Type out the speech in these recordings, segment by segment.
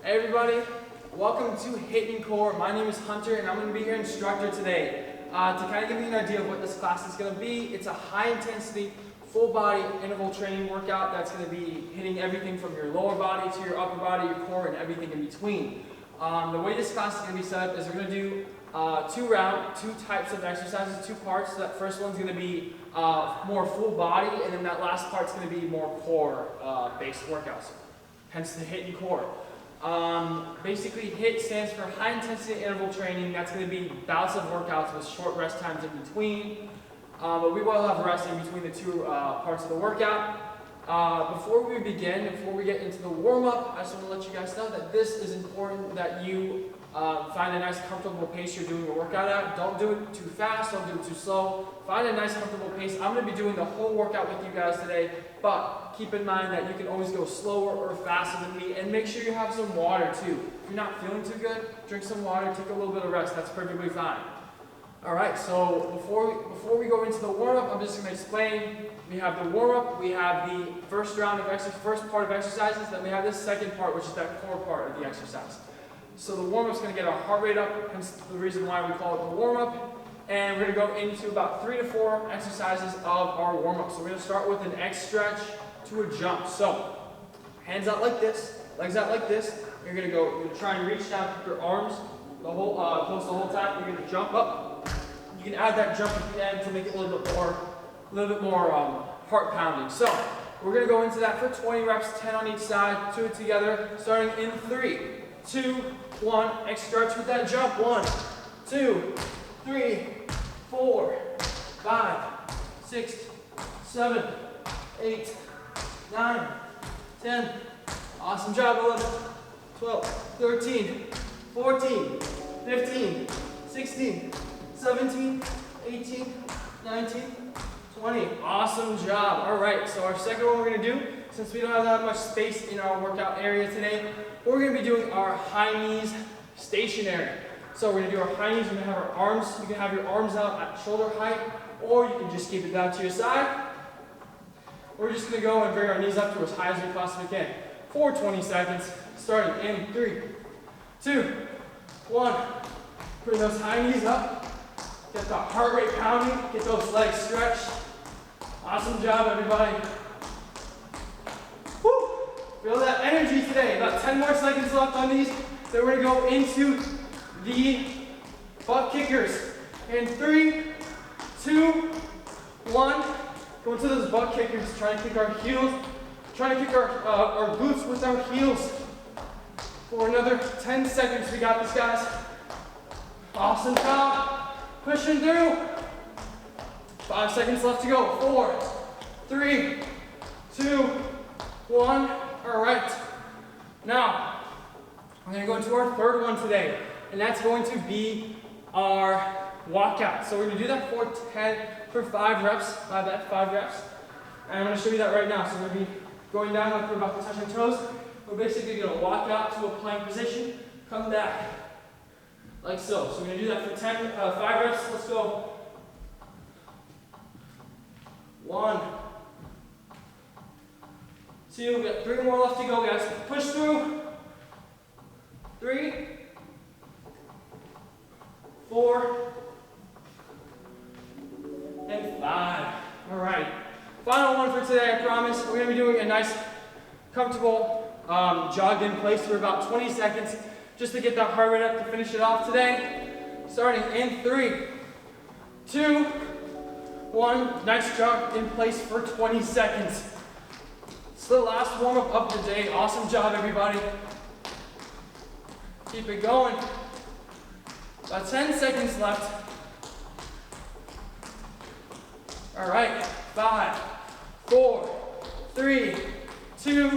Hey everybody, welcome to H.I.I.T Core. My name is Hunter and I'm going to be your instructor today. To kind of give you an idea of what this class is going to be, it's a high intensity, full body interval training workout that's going to be hitting everything from your lower body to your upper body, your core, and everything in between. The way this class is going to be set up is we're going to do two types of exercises, two parts. So that first one's going to be more full body, and then that last part's going to be more core based workouts, hence the H.I.I.T Core. Basically, HIIT stands for high intensity interval training. That's going to be bouts of workouts with short rest times in between. But we will have rest in between the two parts of the workout. Before we get into the warm-up, I just want to let you guys know that this is important, that you find a nice comfortable pace you're doing your workout at. Don't do it too fast, don't do it too slow. Find a nice comfortable pace. I'm going to be doing the whole workout with you guys today, but keep in mind that you can always go slower or faster than me, and make sure you have some water too. If you're not feeling too good, drink some water, take a little bit of rest. That's perfectly fine. Alright, so before we go into the warm-up, I'm just going to explain. We have the warm-up, we have the first part of exercises, then we have this second part, which is that core part of the exercise. So the warm-up is going to get our heart rate up, hence the reason why we call it the warm-up. And we're going to go into about 3 to 4 exercises of our warm-up. So we're going to start with an X stretch to a jump. So hands out like this, legs out like this. You're going to try and reach down with your arms close the whole time. You're going to jump up. You can add that jump at the end to make it a little bit more heart pounding. So we're going to go into that for 20 reps, 10 on each side, do it together, starting in 3, 2, 1. X stretch with that jump. 1, 2, 3, 4, 5, 6, 7, 8, 9, 10. Awesome job. 11, 12, 13, 14, 15, 16, 17, 18, 19, 20. Awesome job. All right, so our second one we're going to do, since we don't have that much space in our workout area today, we're going to be doing our high knees stationary. So we're going to do our high knees. We're going to have our arms. You can have your arms out at shoulder height, or you can just keep it down to your side. We're just going to go and bring our knees up to as high as we possibly can for 20 seconds, starting in 3, 2, 1. Bring those high knees up. Get the heart rate pounding. Get those legs stretched. Awesome job, everybody. Woo! Feel that energy today. About 10 more seconds left on these. Then we're going to go into the butt kickers. In 3, 2, 1. Go into those butt kickers. Try to kick our heels. Try to kick our glutes with our heels. For another 10 seconds. We got this, guys. Awesome job. Pushing through. 5 seconds left to go. 4, 3, 2, 1. All right. Now, we're going to go into our third one today, and that's going to be our walkout. So we're going to do that for 5 reps. 5 reps. And I'm going to show you that right now. So we're going to be going down like we're about to touch our toes. We're basically going to walk out to a plank position, come back, like so. So we're going to do that for 5 reps. Let's go. 1, 2, we got 3 more left to go, guys. Push through. 3, 4, and 5. All right. Final one for today, I promise. We're going to be doing a nice, comfortable jog in place for about 20 seconds, just to get that heart rate up to finish it off today. Starting in 3, 2, 1. Nice jog in place for 20 seconds. It's the last warm-up of the day. Awesome job, everybody. Keep it going. About 10 seconds left. All right. 5, 4, 3, 2,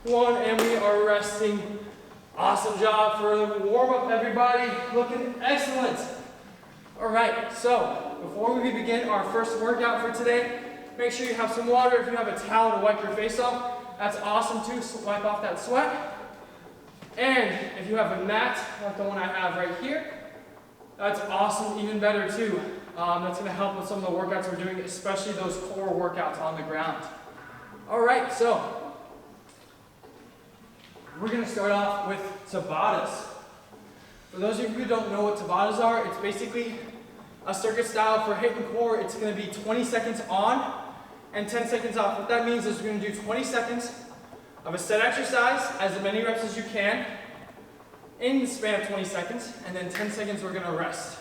1, and we are resting. Awesome job for the warm-up, everybody. Looking excellent. All right, so before we begin our first workout for today, make sure you have some water. If you have a towel to wipe your face off, that's awesome too. So wipe off that sweat. And if you have a mat, like the one I have right here, that's awesome, even better too. That's going to help with some of the workouts we're doing, especially those core workouts on the ground. All right, so We're going to start off with Tabatas. For those of you who don't know what Tabatas are, it's basically a circuit style for HIIT and core. It's going to be 20 seconds on and 10 seconds off. What that means is we're going to do 20 seconds of a set exercise, as many reps as you can, in the span of 20 seconds, and then 10 seconds we're going to rest.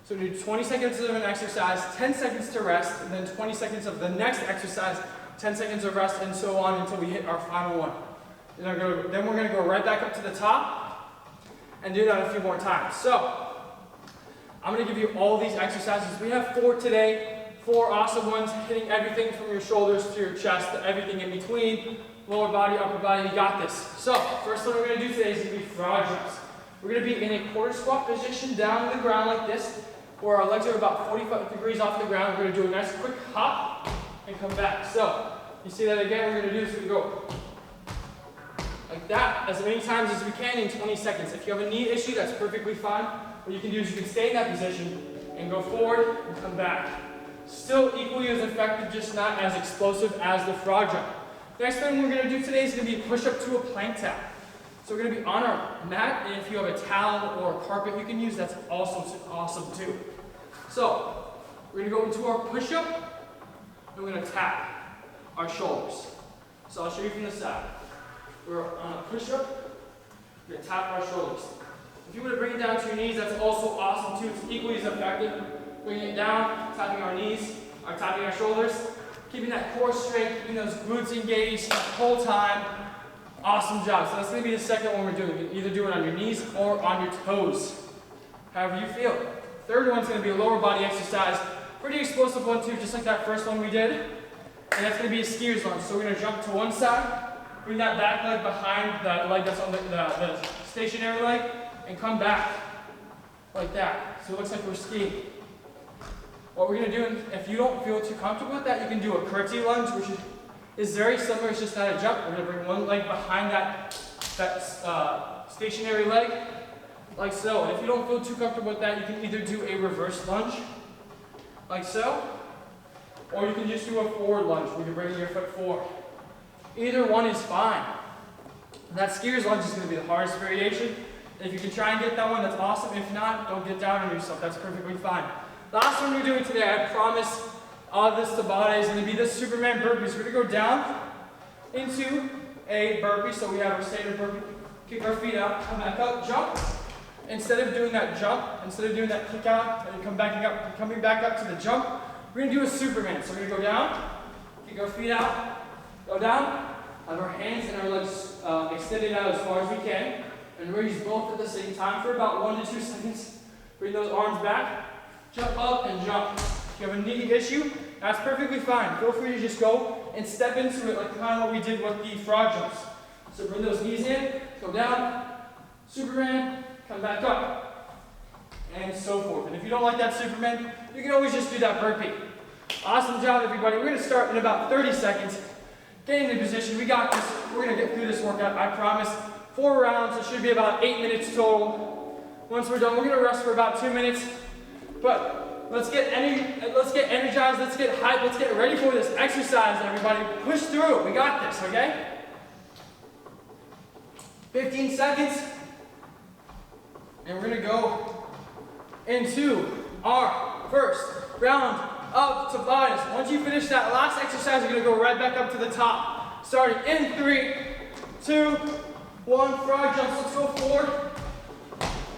So we do 20 seconds of an exercise, 10 seconds to rest, and then 20 seconds of the next exercise, 10 seconds of rest, and so on until we hit our final one. Then we're going to go right back up to the top and do that a few more times. So I'm going to give you all these exercises. We have 4 today, 4 awesome ones, hitting everything from your shoulders to your chest to everything in between, lower body, upper body. You got this. So first one we're going to do today is going to be frog jumps. We're going to be in a quarter squat position down on the ground like this, where our legs are about 45 degrees off the ground. We're going to do a nice quick hop and come back. So you see that again, we're going to do this. We go like that as many times as we can in 20 seconds. If you have a knee issue, that's perfectly fine. What you can do is you can stay in that position and go forward and come back. Still equally as effective, just not as explosive as the frog jump. Next thing we're going to do today is going to be a push-up to a plank tap. So we're going to be on our mat, and if you have a towel or a carpet you can use, that's also awesome too. So we're going to go into our push-up, and we're going to tap our shoulders. So I'll show you from the side. We're on a push-up, we're going to tap our shoulders. If you want to bring it down to your knees, that's also awesome too. It's equally as effective. Bringing it down, tapping our knees, or tapping our shoulders, keeping that core straight, keeping those glutes engaged the whole time. Awesome job. So that's going to be the second one we're doing. You can either do it on your knees or on your toes, however you feel. Third one's going to be a lower body exercise. Pretty explosive one too, just like that first one we did. And that's going to be a skier's lunge. So we're going to jump to one side, bring that back leg behind that leg that's on the stationary leg, and come back like that. So it looks like we're skiing. What we're going to do, if you don't feel too comfortable with that, you can do a curtsy lunge, which is very similar. It's just not a jump. We're going to bring one leg behind that stationary leg, like so. And if you don't feel too comfortable with that, you can either do a reverse lunge, like so, or you can just do a forward lunge where you're bringing your foot forward. Either one is fine. That skier's lunge is going to be the hardest variation. And if you can try and get that one, that's awesome. If not, don't get down on yourself. That's perfectly fine. Last one we're doing today, I promise, all this Tabata is going to be the Superman burpees. We're going to go down into a burpee. So we have our standard burpee. Kick our feet out, come back up, jump. Instead of doing that jump, instead of doing that kick out and coming back up to the jump, we're going to do a Superman. So we're going to go down, kick our feet out, go down, have our hands and our legs extended out as far as we can, and raise both at the same time for about 1 to 2 seconds. Bring those arms back, jump up and jump. If you have a knee issue, that's perfectly fine. Feel free to just go and step into it like kind of what we did with the frog jumps. So bring those knees in, go down, Superman, come back up, and so forth. And if you don't like that Superman, you can always just do that burpee. Awesome job, everybody. We're going to start in about 30 seconds. Get into position. We got this. We're going to get through this workout, I promise. 4 rounds. It should be about 8 minutes total. Once we're done, we're going to rest for about 2 minutes. But let's get energized. Let's get hyped. Let's get ready for this exercise, everybody. Push through. We got this, okay? 15 seconds. And we're going to go into our first round of Tabatas. Once you finish that last exercise, you're going to go right back up to the top. Starting in 3, 2, 1. Frog jumps. Let's go forward.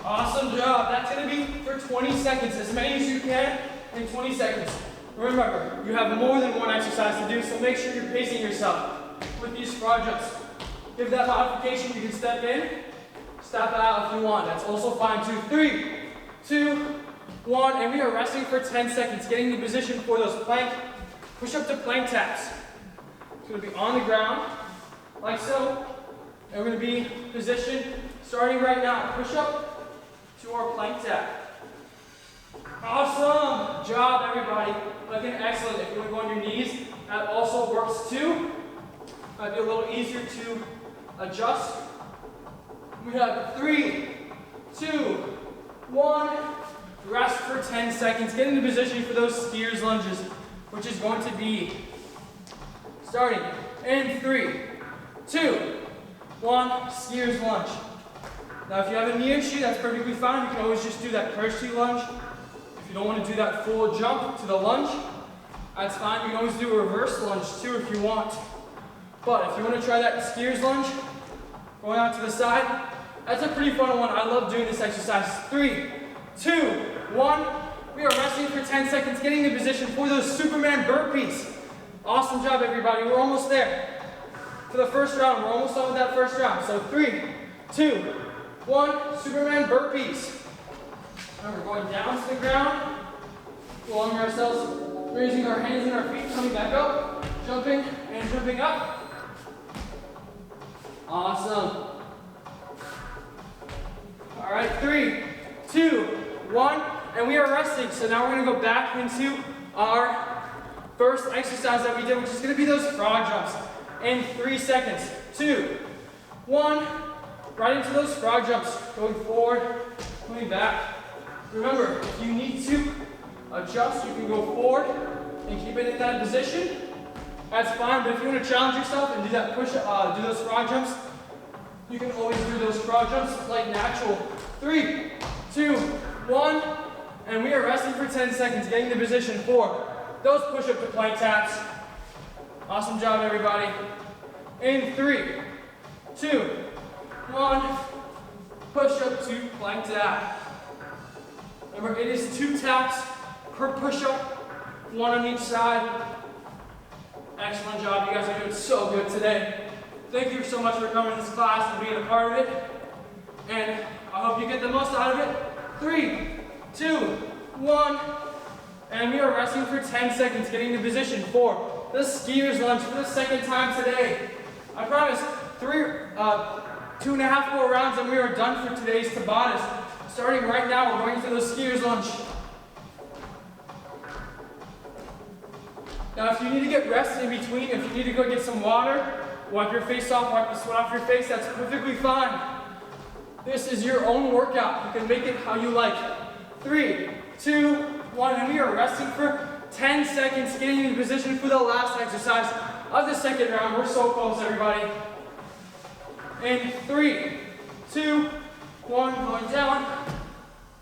Awesome job. That's going to be for 20 seconds. As many as you can in 20 seconds. Remember, you have more than one exercise to do, so make sure you're pacing yourself with these frog jumps. Give that modification. You can step in, step out if you want. That's also fine too. 3, 2, 1, and we are resting for 10 seconds, getting the position for those plank, push up to plank taps. It's going to be on the ground, like so, and we're going to be positioned, starting right now, push up to our plank tap. Awesome job, everybody. Looking excellent. If you want to go on your knees, that also works too. Might be a little easier to adjust. We have 3, 2, 1. Rest for 10 seconds. Get into position for those skier's lunges, which is going to be starting in 3, 2, 1, skiers lunge. Now if you have a knee issue, that's perfectly fine. You can always just do that curtsy lunge. If you don't want to do that full jump to the lunge, that's fine. You can always do a reverse lunge too if you want. But if you want to try that skiers lunge, going out to the side, that's a pretty fun one. I love doing this exercise. 3, 2, 1. We are resting for 10 seconds, getting in position for those Superman burpees. Awesome job, everybody. We're almost there. For the first round, we're almost done with that first round. So 3, 2, 1, Superman burpees. And we're going down to the ground, allowing ourselves, raising our hands and our feet, coming back up, jumping and jumping up. Awesome. All right, 3, 2, 1, and we are resting. So now we're gonna go back into our first exercise that we did, which is gonna be those frog jumps in 3 seconds. 2, 1, right into those frog jumps, going forward, coming back. Remember, if you need to adjust, you can go forward and keep it in that position. That's fine, but if you want to challenge yourself and do that push, do those frog jumps, you can always do those frog jumps like natural. 3, 2, 1, and we are resting for 10 seconds, getting the position for those push-up to plank taps. Awesome job, everybody. In 3, 2, 1, push-up to plank tap. Remember, it is 2 taps per push-up, 1 on each side. Excellent job, you guys are doing so good today. Thank you so much for coming to this class and being a part of it. And I hope you get the most out of it. 3, 2, 1, and we are resting for 10 seconds, getting in position for the skiers lunge for the second time today. I promise, 2.5 more rounds and we are done for today's Tabatas. Starting right now, we're going into the skiers lunge. Now, if you need to get rest in between, if you need to go get some water, wipe your face off, wipe the sweat off your face, that's perfectly fine. This is your own workout. You can make it how you like. 3, 2, 1, and we are resting for 10 seconds, getting in position for the last exercise of the second round. We're so close, everybody. In 3, 2, 1, going down,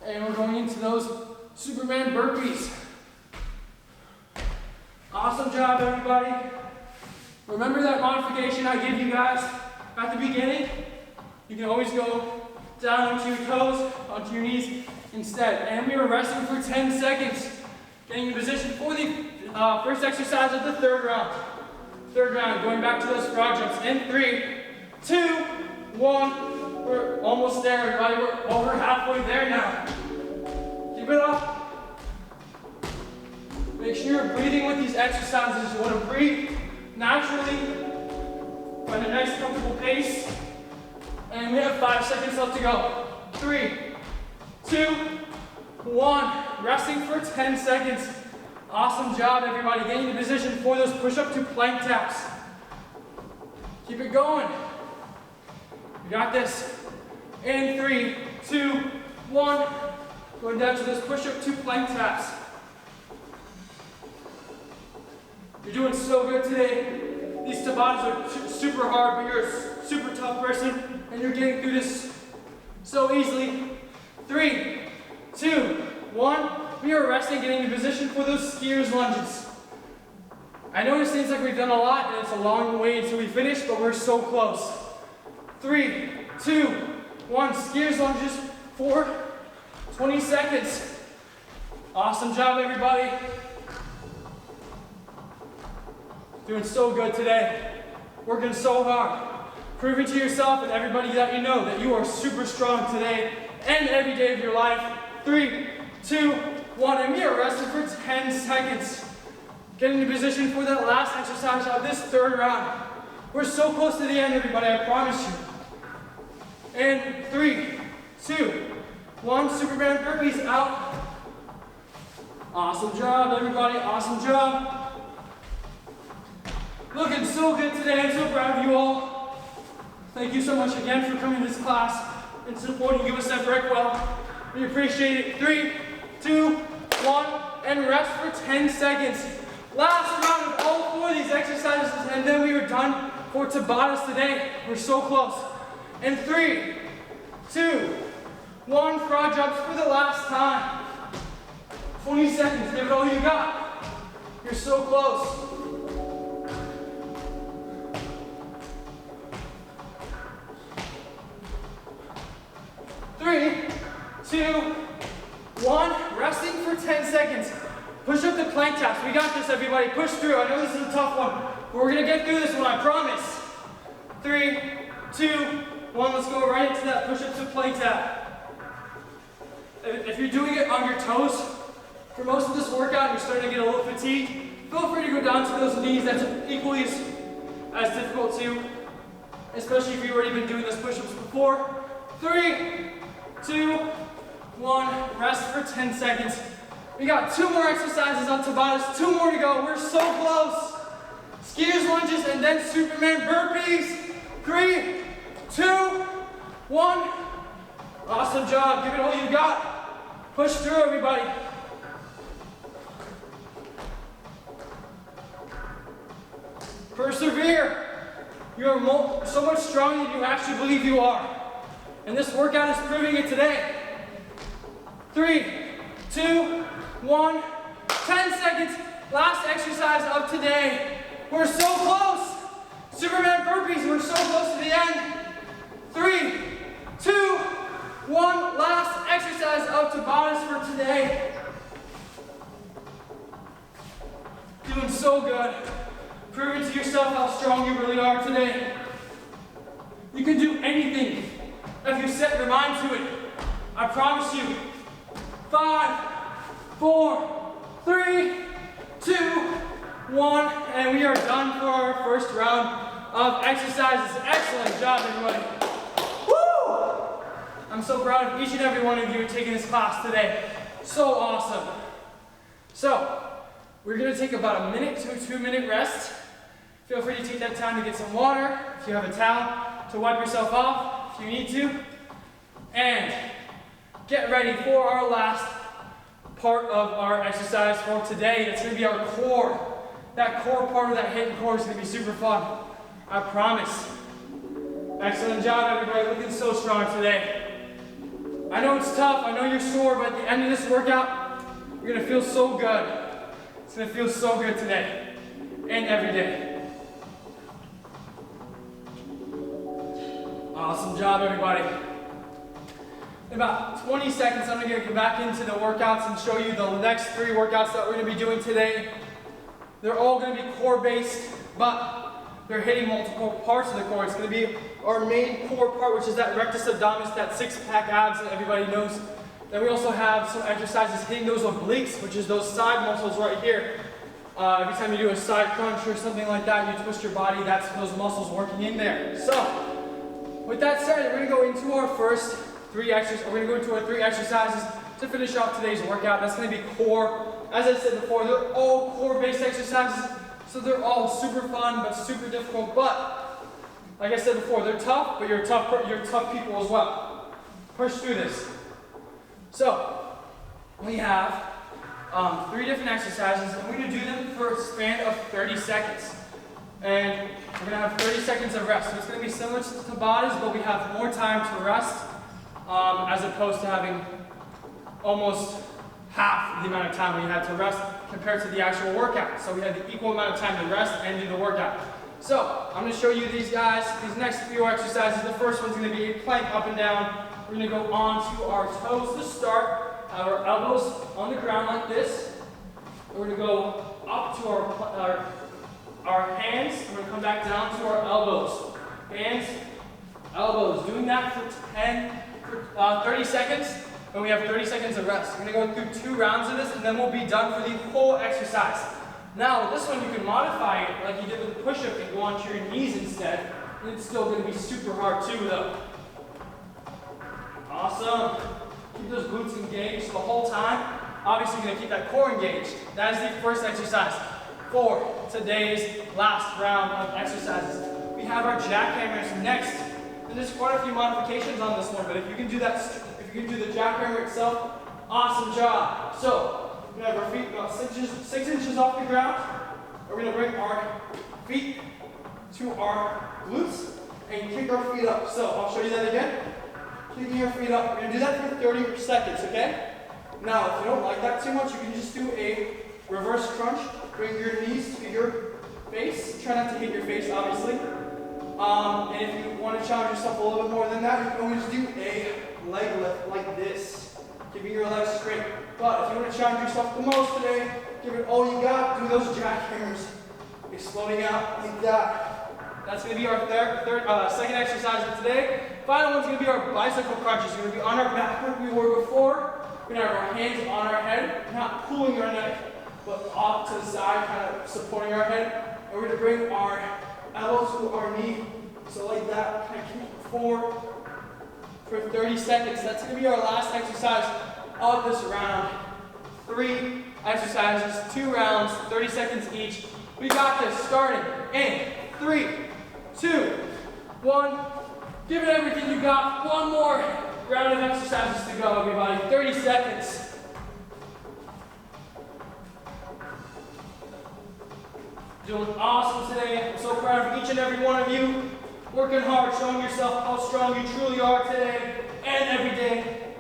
and we're going into those Superman burpees. Awesome job, everybody. Remember that modification I gave you guys at the beginning? You can always go down onto your toes, onto your knees instead. And we are resting for 10 seconds, getting in position for the first exercise of the third round. Third round, going back to those frog jumps. In 3, 2, 1. We're almost there, everybody. We're over halfway there now. Keep it up. Make sure you're breathing with these exercises. You want to breathe naturally, find a nice comfortable pace. And we have 5 seconds left to go. 3, 2, 1. Resting for 10 seconds. Awesome job, everybody. Getting in position for those push-up to plank taps. Keep it going. You got this. In 3, 2, 1. Going down to those push-up to plank taps. You're doing so good today. These Tabatas are super hard, but you're a super tough person, and you're getting through this so easily. 3, 2, 1. We are resting, getting in position for those skiers lunges. I know it seems like we've done a lot, and it's a long way until we finish, but we're so close. 3, 2, 1. Skiers lunges for 20 seconds. Awesome job, everybody. Doing so good today. Working so hard. Proving to yourself and everybody that you know that you are super strong today and every day of your life. 3, 2, 1, and we are resting for 10 seconds. Getting in position for that last exercise of this third round. We're so close to the end, everybody, I promise you. And 3, 2, 1, Superman burpees out. Awesome job, everybody, awesome job. Looking so good today. I'm so proud of you all. Thank you so much again for coming to this class and supporting Give Us That Break Well. We appreciate it. 3, 2, 1, and rest for 10 seconds. Last round of all 4 of these exercises, and then we are done for Tabatas today. We're so close. In 3, 2, 1, frog jumps for the last time. 20 seconds, give it all you got. You're so close. 3, 2, 1, resting for 10 seconds. Push up the plank taps. We got this, everybody. Push through. I know this is a tough one, but we're gonna get through this one, I promise. 3, 2, 1, let's go right into that push up to plank tap. If you're doing it on your toes, for most of this workout, you're starting to get a little fatigued, feel free to go down to those knees. That's equally as difficult too, especially if you've already been doing those push-ups before. 3, 2, 1, rest for 10 seconds. We got 2 more exercises on Tabatas, 2 more to go. We're so close. Skiers lunges and then Superman burpees. 3, 2, 1. Awesome job. Give it all you got. Push through, everybody. Persevere. You are so much stronger than you actually believe you are. And this workout is proving it today. 3, 2, 1, 10 seconds. Last exercise of today. We're so close. Superman burpees, we're so close to the end. 3, 2, 1, last exercise of Tabatas for today. Doing so good. Proving to yourself how strong you really are today. You can do anything if you set your mind to it. I promise you. 5, 4, 3, 2, 1, and we are done for our first round of exercises. Excellent job, everybody. Woo! I'm so proud of each and every one of you taking this class today. So awesome. So, we're going to take about a minute to a 2-minute rest. Feel free to take that time to get some water, if you have a towel, to wipe yourself off if you need to. And get ready for our last part of our exercise for today. It's going to be our core. That core part of that hidden core is going to be super fun. I promise. Excellent job, everybody. Looking so strong today. I know it's tough. I know you're sore, but at the end of this workout, you're going to feel so good. It's going to feel so good today and every day. Awesome job, everybody. In about 20 seconds, I'm going to get back into the workouts and show you the next 3 workouts that we're going to be doing today. They're all going to be core-based, but they're hitting multiple parts of the core. It's going to be our main core part, which is that rectus abdominis, that 6-pack abs that everybody knows. Then we also have some exercises hitting those obliques, which is those side muscles right here. Every time you do a side crunch or something like that, you twist your body, that's those muscles working in there. So, with that said, we're going to go into our first 3 exercises. We're going to go into our 3 exercises to finish off today's workout. That's going to be core. As I said before, they're all core-based exercises, so they're all super fun but super difficult. But like I said before, they're tough, but you're tough people as well. Push through this. So we have 3 different exercises, and we're going to do them for a span of 30 seconds. And we're going to have 30 seconds of rest. So it's going to be similar to Tabatas, but we have more time to rest as opposed to having almost half the amount of time we had to rest compared to the actual workout. So we had the equal amount of time to rest and do the workout. So I'm going to show you these guys, these next few exercises. The first one's going to be a plank up and down. We're going to go onto our toes to start, our elbows on the ground like this. We're going to go up to our hands. We're going to come back down to our elbows. Hands, elbows. Doing that for 30 seconds. And we have 30 seconds of rest. We're going to go through 2 rounds of this, and then we'll be done for the whole exercise. Now, with this one, you can modify it like you did with the push-up and go onto your knees instead. And it's still going to be super hard too, though. Awesome. Keep those glutes engaged the whole time. Obviously, you're going to keep that core engaged. That is the first exercise for today's last round of exercises. We have our jackhammers next. And there's quite a few modifications on this one, but if you can do that, if you can do the jackhammer itself, awesome job. So, we're going to have our feet about 6 inches off the ground. We're going to bring our feet to our glutes and kick our feet up. So I'll show you that again. Kicking your feet up. We're gonna do that for 30 seconds, okay? Now, if you don't like that too much, you can just do a reverse crunch. Bring your knees to your face. Try not to hit your face, obviously. And if you want to challenge yourself a little bit more than that, you can always do a leg lift like this, keeping your legs straight. But if you want to challenge yourself the most today, give it all you got. Do those jackhammers, exploding out like that. That's going to be our second exercise of today. Final one's going to be our bicycle crunches. We're going to be on our back like we were before. We're going to have our hands on our head, not pulling our neck, but off to the side, kind of supporting our head. And we're going to bring our elbow to our knee, so like that, kind of keep forward for 30 seconds. That's going to be our last exercise of this round. 3 exercises, 2 rounds, 30 seconds each. We got this, starting in 3, 2, 1. Give it everything you got. One more round of exercises to go, everybody. 30 seconds. Doing awesome today. I'm so proud of each and every one of you. Working hard, showing yourself how strong you truly are today and every day.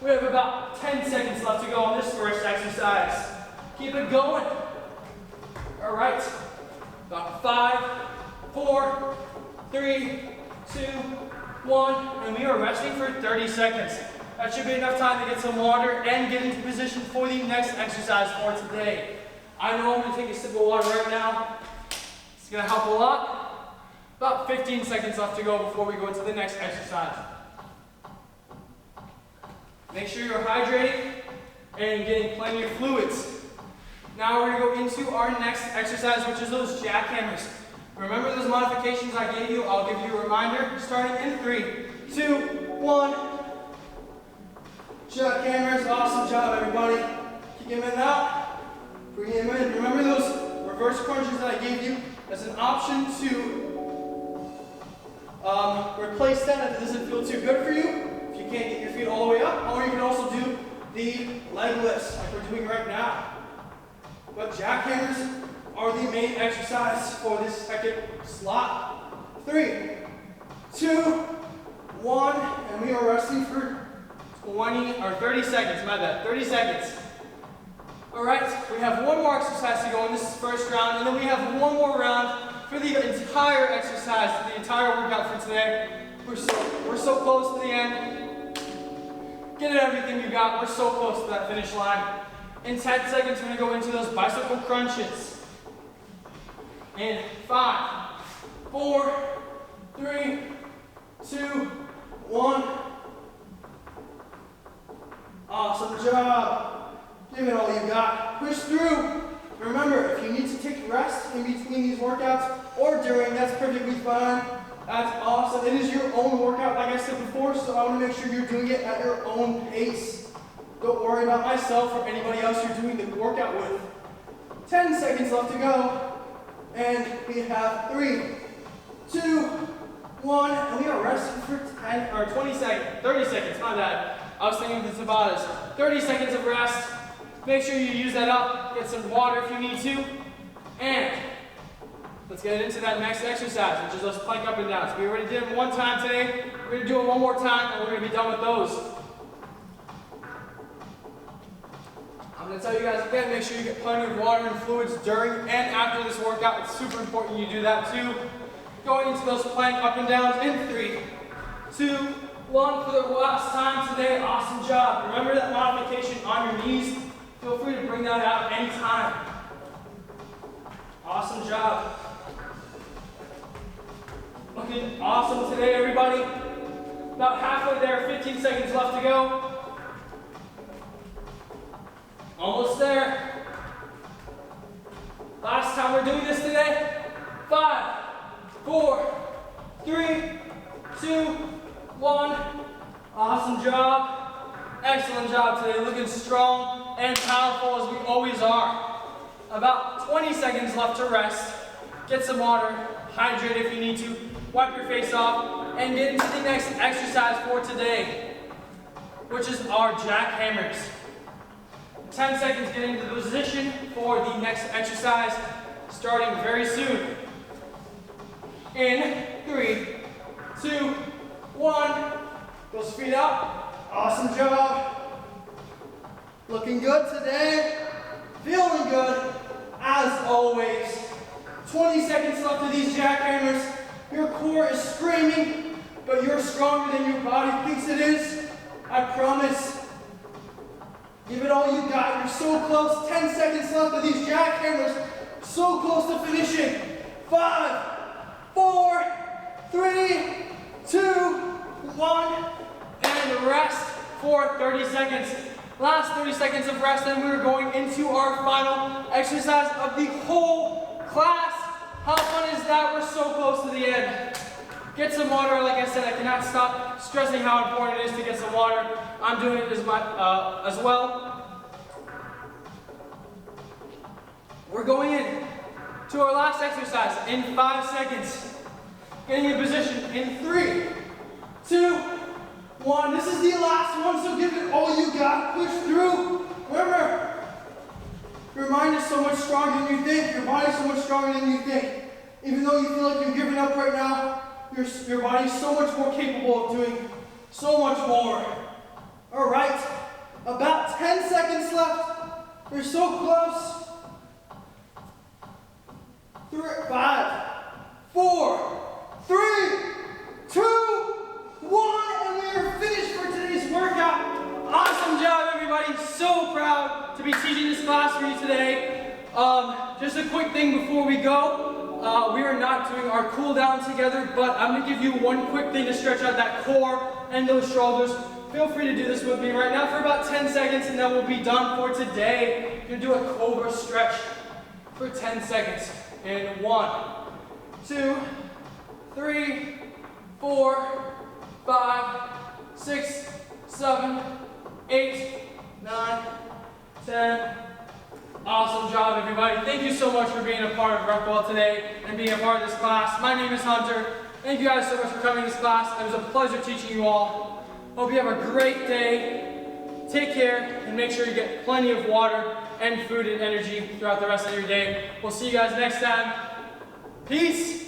We have about 10 seconds left to go on this first exercise. Keep it going. All right. About 5, 4, 3, 2, 1. And we are resting for 30 seconds. That should be enough time to get some water and get into position for the next exercise for today. I know I'm going to take a sip of water right now. It's going to help a lot. About 15 seconds left to go before we go into the next exercise. Make sure you're hydrating and getting plenty of fluids. Now we're going to go into our next exercise, which is those jackhammers. Remember those modifications I gave you? I'll give you a reminder. Starting in 3, 2, 1. Jackhammers, awesome job everybody. Kick them in out. Bring him in. Remember those reverse crunches that I gave you as an option to replace that if it doesn't feel too good for you. If you can't get your feet all the way up, or you can also do the leg lifts like we're doing right now. But jackhammers are the main exercise for this second slot. 3, 2, 1, and we are resting for 30 seconds. My bad. 30 seconds. All right, we have one more exercise to go in this first round, and then we have one more round for the entire exercise, the entire workout for today. We're so close to the end. Get it everything you got. We're so close to that finish line. In 10 seconds, we're going to go into those bicycle crunches. In 5, 4, 3, 2, 1. Awesome job. Give it all you got. Push through. Remember, if you need to take rest in between these workouts or during, that's perfectly fine. That's awesome. It is your own workout, like I said before, so I want to make sure you're doing it at your own pace. Don't worry about myself or anybody else you're doing the workout with. 10 seconds left to go. And we have 3, 2, 1, and we are resting for 30 seconds, my bad. I was thinking the Tabatas. 30 seconds of rest. Make sure you use that up. Get some water if you need to. And let's get into that next exercise, which is those plank up and downs. We already did them one time today. We're going to do it one more time, and we're going to be done with those. I'm going to tell you guys again, make sure you get plenty of water and fluids during and after this workout. It's super important you do that too. Going into those plank up and downs in 3, 2, 1 for the last time today. Awesome job. Remember that modification on your knees. Feel free to bring that out anytime. Awesome job. Looking awesome today, everybody. About halfway there, 15 seconds left to go. Almost there. Last time we're doing this today. 5, 4, 3, 2, 1. Awesome job. Excellent job today. Looking strong and powerful as we always are. About 20 seconds left to rest. Get some water. Hydrate if you need to. Wipe your face off. And get into the next exercise for today, which is our jackhammers. 10 seconds get into the position for the next exercise, starting very soon. In 3, 2, 1. Those feet up. Awesome job. Looking good today. Feeling good as always. 20 seconds left of these jackhammers. Your core is screaming, but you're stronger than your body thinks it is. I promise. Give it all you got. You're so close. 10 seconds left of these jackhammers. So close to finishing. 5, 4, 3, 2, 1. And rest for 30 seconds. Last 30 seconds of rest, and we're going into our final exercise of the whole class. How fun is that? We're so close to the end. Get some water. Like I said, I cannot stop stressing how important it is to get some water. I'm doing it as well. We're going in to our last exercise in 5 seconds. Getting in position in 3, 2, 1. This is the last one, so give it all you got. Push through. Remember, your mind is so much stronger than you think. Your body is so much stronger than you think. Even though you feel like you're giving up right now, your body is so much more capable of doing so much more. All right, about 10 seconds left. You're so close. 5, 4, 3, 2, 1, and we are finished for today's workout. Awesome job, everybody. So proud to be teaching this class for you today. Just a quick thing before we go. We are not doing our cool down together, but I'm gonna give you one quick thing to stretch out that core and those shoulders. Feel free to do this with me right now for about 10 seconds, and then we'll be done for today. You're gonna do a cobra stretch for 10 seconds. In 1, 2, 3, 4, 5, 6, 7, 8, 9, 10. Awesome job, everybody. Thank you so much for being a part of Rep today and being a part of this class. My name is Hunter. Thank you guys so much for coming to this class. It was a pleasure teaching you all. Hope you have a great day. Take care and make sure you get plenty of water and food and energy throughout the rest of your day. We'll see you guys next time. Peace.